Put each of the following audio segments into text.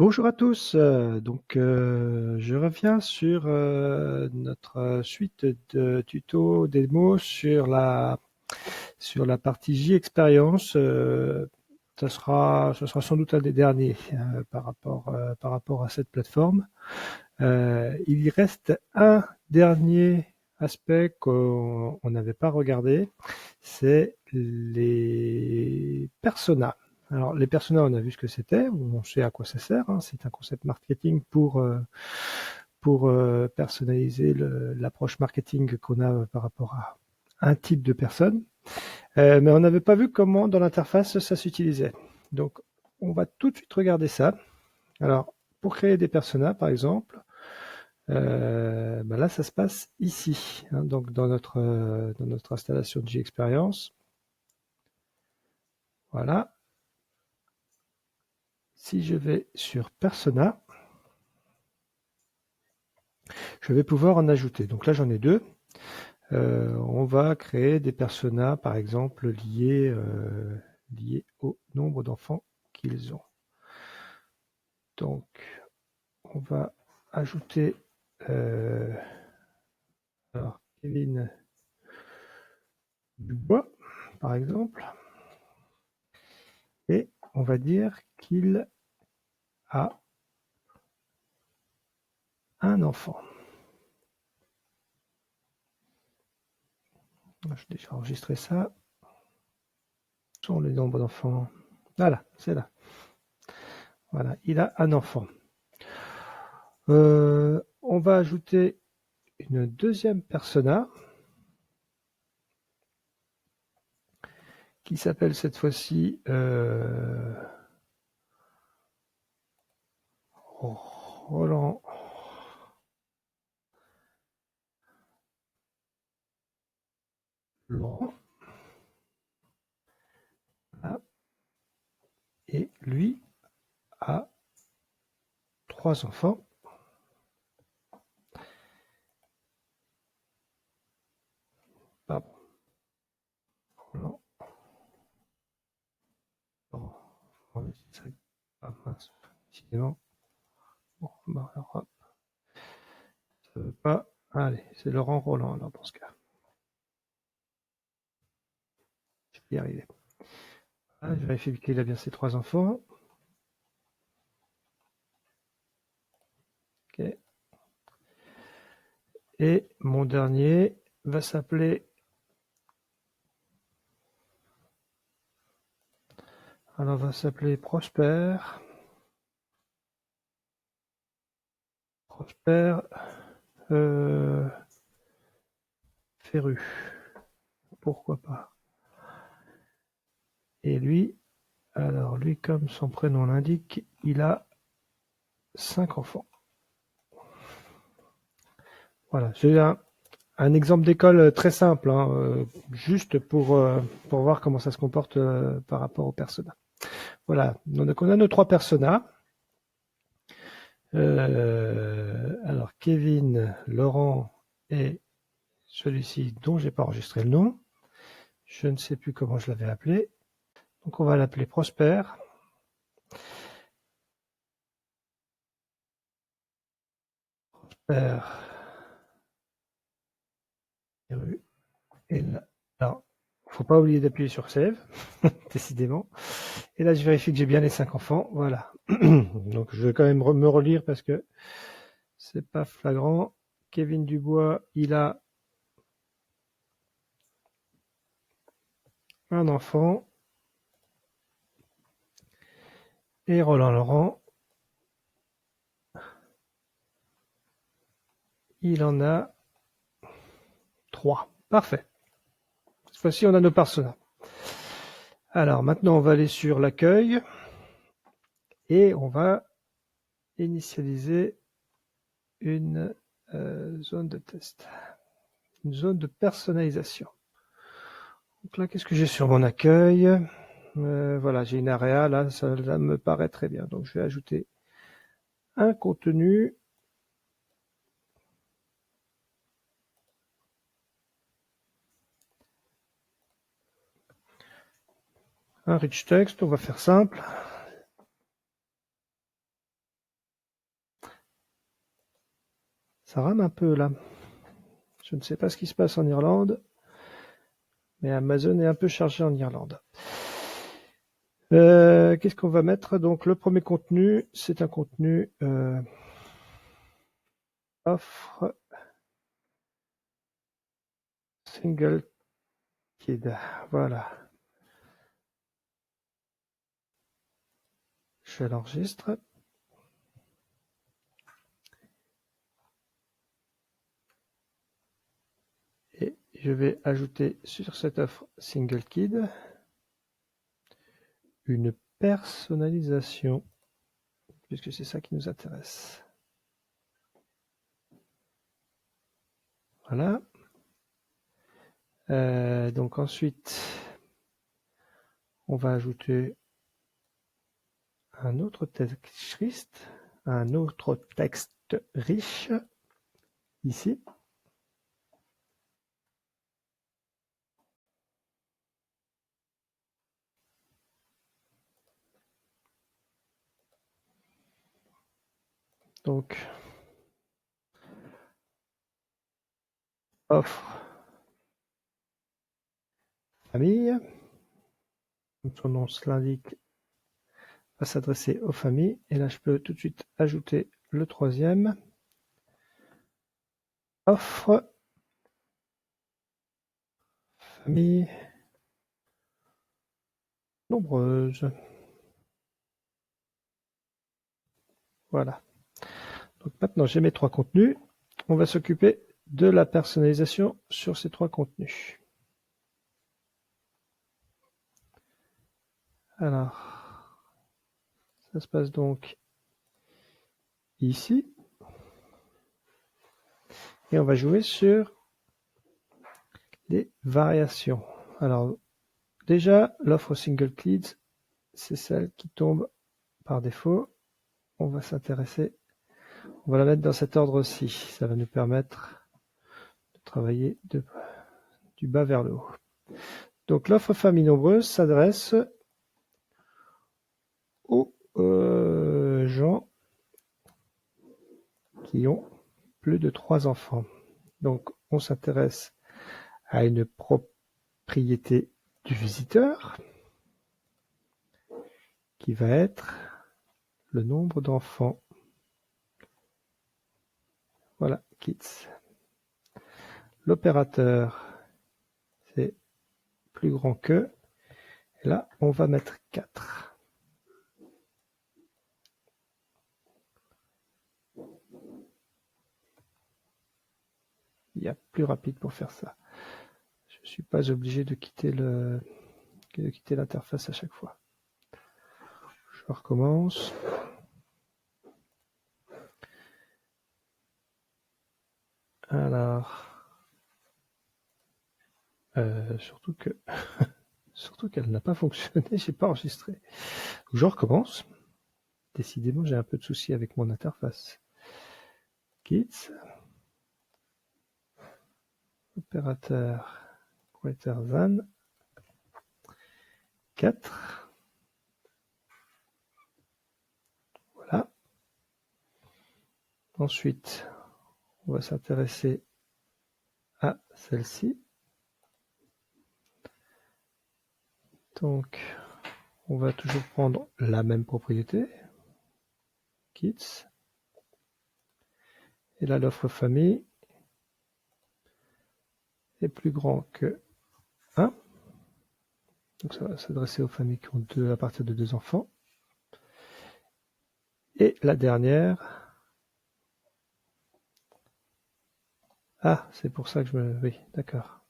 Bonjour à tous, je reviens sur notre suite de tutos démos sur la partie J-Experience. Ce sera sans doute un des derniers par rapport à cette plateforme. Il y reste un dernier aspect qu'on n'avait pas regardé, c'est les personas. Alors, les personas, on a vu ce que c'était, on sait à quoi ça sert. Hein, c'est un concept marketing pour personnaliser l'approche marketing qu'on a par rapport à un type de personne. Mais on n'avait pas vu comment dans l'interface ça s'utilisait. Donc, on va tout de suite regarder ça. Alors, pour créer des personas, par exemple, là, ça se passe ici, hein, donc dans notre installation de J-Experience. Voilà. Si je vais sur Persona, je vais pouvoir en ajouter. Donc là, j'en ai deux. On va créer des personas, par exemple, liés au nombre d'enfants qu'ils ont. Donc, on va ajouter alors, Kevin Dubois, par exemple, et on va dire qu'il a un enfant. J'ai déjà enregistré ça. Ce sont les nombres d'enfants. Voilà, c'est là. Voilà, il a un enfant. On va ajouter une deuxième persona qui s'appelle cette fois-ci Roland Laurent. Voilà. Et lui a 3 enfants. Pardon. Roland Laurent. Ah mince, décidément. Bon, alors, hop. Ça veut pas. Allez, c'est Laurent Roland alors dans ce cas. Je vais y arriver. Voilà, je vérifie qu'il a bien ses 3 enfants. Ok. Et mon dernier va s'appeler. Alors, va s'appeler Prosper. Prosper Ferru. Pourquoi pas. Et lui, alors lui, comme son prénom l'indique, il a 5 enfants. Voilà, c'est un exemple d'école très simple, hein, juste pour voir comment ça se comporte par rapport aux personas. Voilà, donc on a nos 3 personas. Alors Kevin, Laurent et celui-ci dont j'ai pas enregistré le nom. Je ne sais plus comment je l'avais appelé. Donc on va l'appeler Prosper. Prosper. Et là, alors, faut pas oublier d'appuyer sur Save, décidément. Et là, je vérifie que j'ai bien les 5 enfants. Voilà. Donc je vais quand même me relire parce que c'est pas flagrant. Kevin Dubois, il a un enfant. Et Roland Laurent, il en a 3. Parfait. Cette fois-ci, on a nos personas. Alors maintenant, on va aller sur l'accueil et on va initialiser une zone de test, une zone de personnalisation. Donc là, qu'est-ce que j'ai sur mon accueil? Voilà, j'ai une area, là, ça me paraît très bien. Donc je vais ajouter un contenu. Un rich text, on va faire simple. Ça rame un peu là. Je ne sais pas ce qui se passe en Irlande, mais Amazon est un peu chargé en Irlande. Qu'est-ce qu'on va mettre? Donc le premier contenu, c'est un contenu offre single kid. Voilà. Je l'enregistre. Et je vais ajouter sur cette offre single kid une personnalisation, puisque c'est ça qui nous intéresse. Voilà. Donc ensuite, on va ajouter un autre texte riche ici. Donc, offre famille, comme son nom l'indique, va s'adresser aux familles. Et là, je peux tout de suite ajouter le troisième. Offre famille nombreuse. Voilà. Donc maintenant, j'ai mes trois contenus. On va s'occuper de la personnalisation sur ces trois contenus. Alors, ça se passe donc ici. Et on va jouer sur les variations. Alors, déjà, l'offre single kids, c'est celle qui tombe par défaut. On va s'intéresser, on va la mettre dans cet ordre-ci. Ça va nous permettre de travailler du bas vers le haut. Donc, l'offre famille nombreuse s'adresse aux gens qui ont plus de 3 enfants. Donc, on s'intéresse à une propriété du visiteur qui va être le nombre d'enfants. Voilà, kids. L'opérateur, c'est plus grand que. Et là, on va mettre 4. Il y a plus rapide pour faire ça. Je ne suis pas obligé de quitter l'interface à chaque fois. Je recommence. Alors, surtout qu'elle n'a pas fonctionné, j'ai pas enregistré. Je recommence. Décidément, j'ai un peu de soucis avec mon interface. Kids. Opérateur greater than 4. Voilà. Ensuite, on va s'intéresser à celle-ci. Donc, on va toujours prendre la même propriété, kids. Et là, l'offre famille est plus grand que 1. Donc, ça va s'adresser aux familles qui ont à partir de 2 enfants. Et la dernière. Ah, c'est pour ça que je me... Oui, d'accord.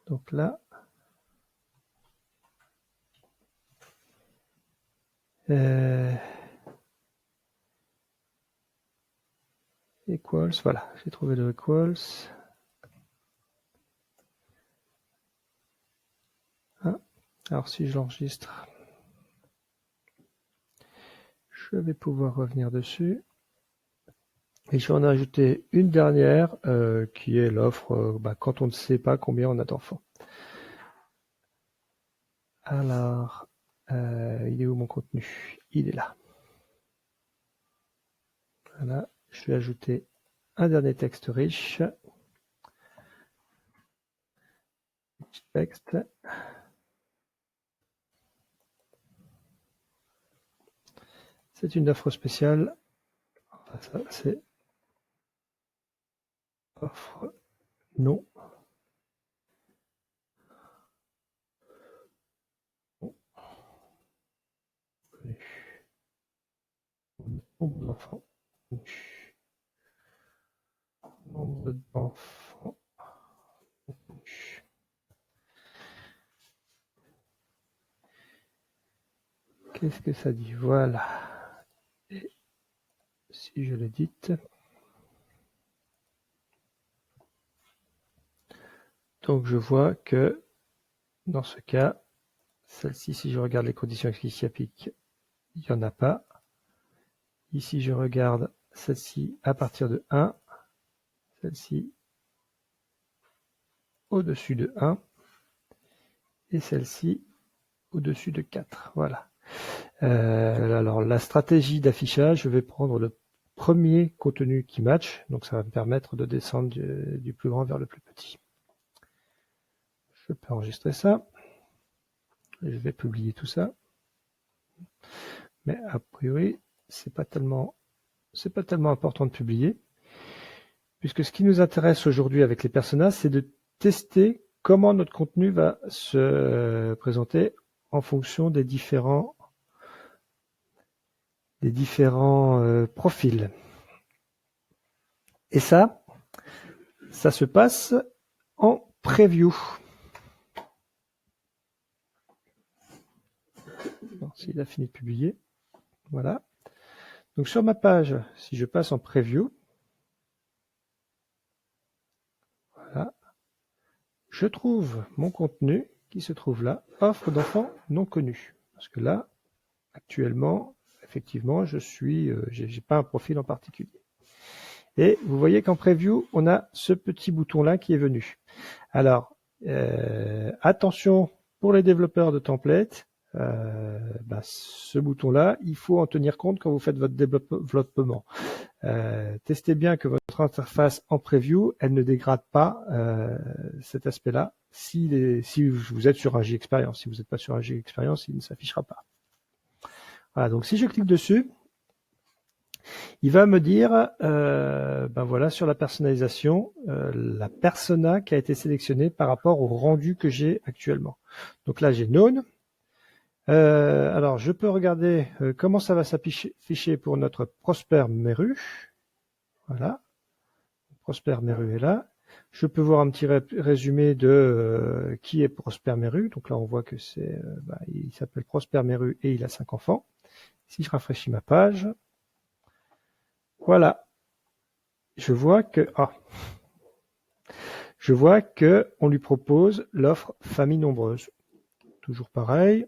Donc là, equals, voilà, j'ai trouvé le equals. Ah, alors si je l'enregistre, je vais pouvoir revenir dessus. Et je vais en ajouter une dernière qui est l'offre quand on ne sait pas combien on a d'enfants. Alors, il est où mon contenu? Il est là. Voilà, Je vais ajouter un dernier texte riche. Texte. C'est une offre spéciale. Ça, c'est offre non. Nombre d'enfants. Nombre d'enfants. Qu'est-ce que ça dit? Voilà. Et si je l'édite, donc je vois que dans ce cas, celle-ci, si je regarde les conditions qui s'y appliquent, il n'y en a pas. Ici, je regarde celle-ci à partir de 1, celle-ci au-dessus de 1, et celle-ci au-dessus de 4. Voilà. Alors, la stratégie d'affichage, je vais prendre le premier contenu qui match, donc ça va me permettre de descendre du plus grand vers le plus petit. Je peux enregistrer ça. Je vais publier tout ça. Mais a priori, c'est pas tellement important de publier, puisque ce qui nous intéresse aujourd'hui avec les personas, c'est de tester comment notre contenu va se présenter en fonction des différents profils. Et ça se passe en preview. S'il a fini de publier, voilà. Donc sur ma page, si je passe en preview, voilà, je trouve mon contenu qui se trouve là, offre d'enfants non connus. Parce que là, actuellement, effectivement, j'ai pas un profil en particulier. Et vous voyez qu'en preview, on a ce petit bouton-là qui est venu. Alors, attention pour les développeurs de templates, ce bouton-là, il faut en tenir compte quand vous faites votre développement. Testez bien que votre interface en preview, elle ne dégrade pas cet aspect-là. Si vous êtes sur un J-Experience, si vous n'êtes pas sur un J-Experience, il ne s'affichera pas. Voilà, donc si je clique dessus, il va me dire, voilà, sur la personnalisation, la persona qui a été sélectionnée par rapport au rendu que j'ai actuellement. Donc là, j'ai Known. Alors, je peux regarder comment ça va s'afficher pour notre Prosper Meru. Voilà, Prosper Meru est là. Je peux voir un petit résumé de qui est Prosper Meru. Donc là, on voit que il s'appelle Prosper Meru et il a 5 enfants. Si je rafraîchis ma page, voilà, je vois que on lui propose l'offre famille nombreuse. Toujours pareil.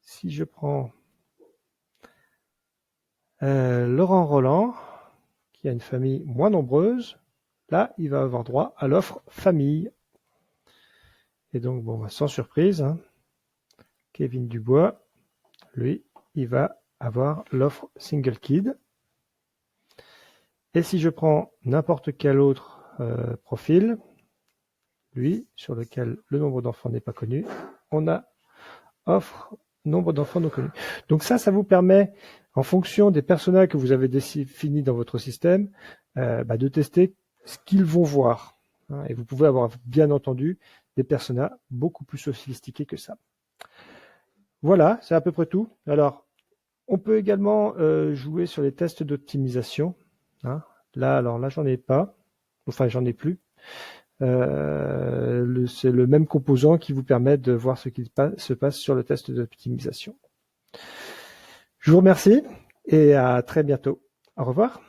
Si je prends Laurent Roland, qui a une famille moins nombreuse, là, il va avoir droit à l'offre famille. Et donc, sans surprise, hein, Kevin Dubois, lui, il va avoir l'offre single kid. Et si je prends n'importe quel autre profil, lui, sur lequel le nombre d'enfants n'est pas connu, on a offre nombre d'enfants non connus. Donc ça vous permet, en fonction des personnages que vous avez définis dans votre système, de tester ce qu'ils vont voir. Et vous pouvez avoir, bien entendu, des personnages beaucoup plus sophistiqués que ça. Voilà, c'est à peu près tout. Alors, on peut également jouer sur les tests d'optimisation. Hein. Là, j'en ai pas. Enfin, j'en ai plus. C'est le même composant qui vous permet de voir ce qui se passe sur le test d'optimisation. Je vous remercie et à très bientôt. Au revoir.